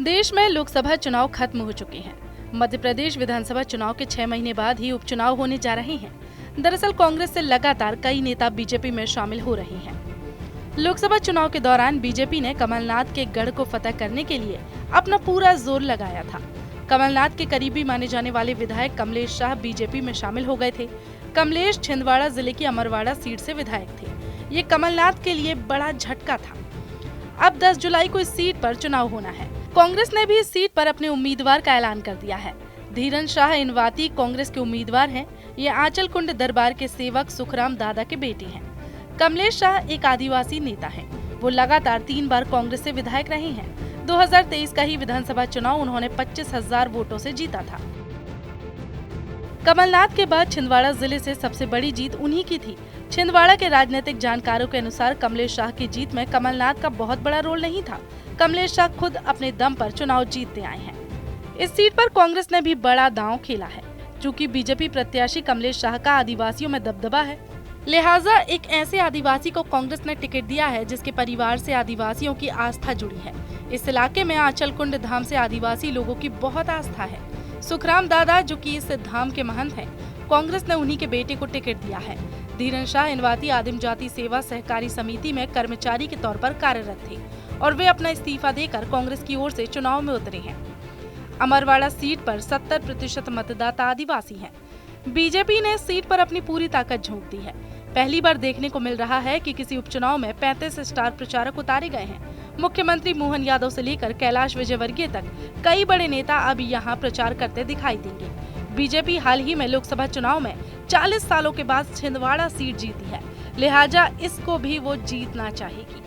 देश में लोकसभा चुनाव खत्म हो चुके हैं। मध्य प्रदेश विधानसभा चुनाव के 6 महीने बाद ही उपचुनाव होने जा रहे हैं। दरअसल कांग्रेस से लगातार कई नेता बीजेपी में शामिल हो रहे हैं। लोकसभा चुनाव के दौरान बीजेपी ने कमलनाथ के गढ़ को फतह करने के लिए अपना पूरा जोर लगाया था। कमलनाथ के करीबी माने जाने वाले विधायक कमलेश शाह बीजेपी में शामिल हो गए थे। कमलेश छिंदवाड़ा जिले की अमरवाड़ा सीट से विधायक थे। ये कमलनाथ के लिए बड़ा झटका था। अब 10 जुलाई को इस सीट पर चुनाव होना है। कांग्रेस ने भी इस सीट पर अपने उम्मीदवार का ऐलान कर दिया है। धीरन शाह इनवाती कांग्रेस के उम्मीदवार हैं। ये आंचल कुंड दरबार के सेवक सुखराम दादा के बेटे हैं। कमलेश शाह एक आदिवासी नेता हैं। वो लगातार 3 बार कांग्रेस से विधायक रहे हैं। 2023 का ही विधानसभा चुनाव उन्होंने 25,000 वोटों से जीता था। कमलनाथ के बाद छिंदवाड़ा जिले से सबसे बड़ी जीत उन्हीं की थी। छिंदवाड़ा के राजनीतिक जानकारों के अनुसार कमलेश शाह की जीत में कमलनाथ का बहुत बड़ा रोल नहीं था। कमलेश शाह खुद अपने दम पर चुनाव जीतते आए हैं। इस सीट पर कांग्रेस ने भी बड़ा दांव खेला है। चूंकि बीजेपी प्रत्याशी कमलेश शाह का आदिवासियों में दबदबा है, लिहाजा एक ऐसे आदिवासी को कांग्रेस ने टिकट दिया है जिसके परिवार से आदिवासियों की आस्था जुड़ी है। इस इलाके में आंचल कुंड धाम से आदिवासी लोगों की बहुत आस्था है। सुखराम दादा जो कि इस धाम के महंत हैं, कांग्रेस ने उन्हीं के बेटे को टिकट दिया है। धीरन शाह इनवाती आदिम जाति सेवा सहकारी समिति में कर्मचारी के तौर पर कार्यरत थे और वे अपना इस्तीफा देकर कांग्रेस की ओर से चुनाव में उतरे हैं। अमरवाड़ा सीट पर 70% मतदाता आदिवासी हैं। बीजेपी ने सीट पर अपनी पूरी ताकत झोंक दी है। पहली बार देखने को मिल रहा है कि किसी उपचुनाव में 35 स्टार प्रचारक उतारे गए हैं। मुख्यमंत्री मोहन यादव से लेकर कैलाश विजयवर्गीय तक कई बड़े नेता अब यहाँ प्रचार करते दिखाई देंगे। बीजेपी हाल ही में लोकसभा चुनाव में 40 सालों के बाद छिंदवाड़ा सीट जीती है, लिहाजा इसको भी वो जीतना चाहेगी।